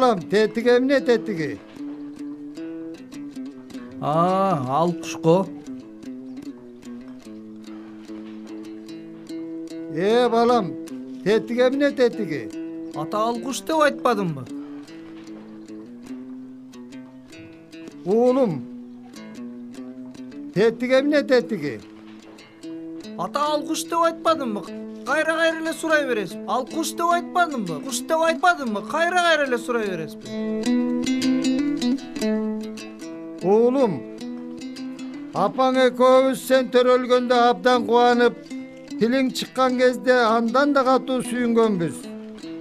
балам, тетиги эмне тетиги? Ал кушко. Балам, тетиги эмне тетиги? Ата ал куш деп айтпадымбы? Уулум, тетиги эмне тетиги? Ата ал куш деп айтпадымбы? Кайра эле сурай бересиз. Ал куш деп айтпадымбы? Куш деп айтпадымбы? Кайра эле сурай бересиз. Уулум, апаң экөөбүз сен төрөлгөндө абдан кубанып, тилиң чыккан кезде андан да катуу сүйүнгөнбүз.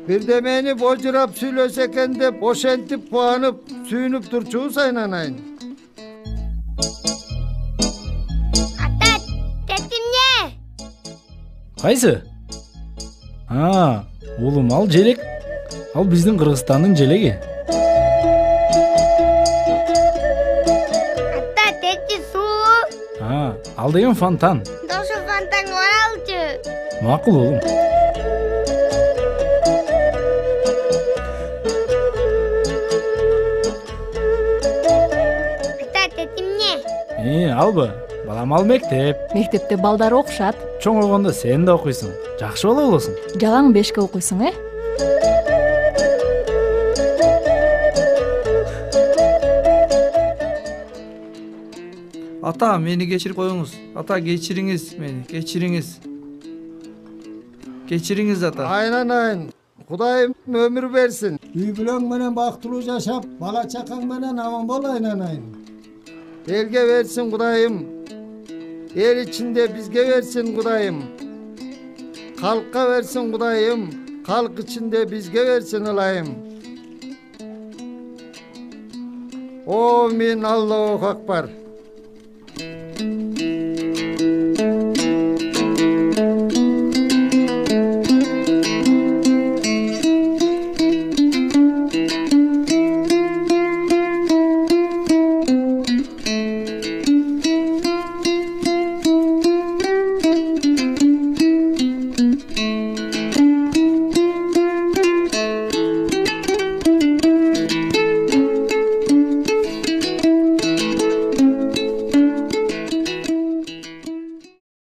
Бирдемени божурап сүйлөсө экен деп ошентип кубанып, сүйүнүп турчубуз айнанайын. Ата, тетимне? Кайсы? Уулум, ал желек. Ал биздин Кыргызстандын желеги. Ата, тети суу. Ал деген фонтан. Дошу фонтан бар алчы. Макул, уулум. Ата, тетимне? Албы. Балам, ал мектеп. Мектепте балдар окушат. Чоңойгондо сен да окуйсуң. Жакшы бала болосуң. Жалаң 5ке окуйсуң, Ата, мени кечирип коюңуз. Ата, кечириңиз мени, кечириңиз. Кечириңиз, ата. Айнанайын, Кудайым өмүр берсин. Үй бүлөң менен бактылуу жашап, бала чакаң менен аман бол айнанайын. Элге берсин Кудайым. Эл ичинде бизге берсин Кудайым. Халкка берсин Кудайым. Халк ичинде бизге берсин Ылайым. О, мен Аллаху акбар.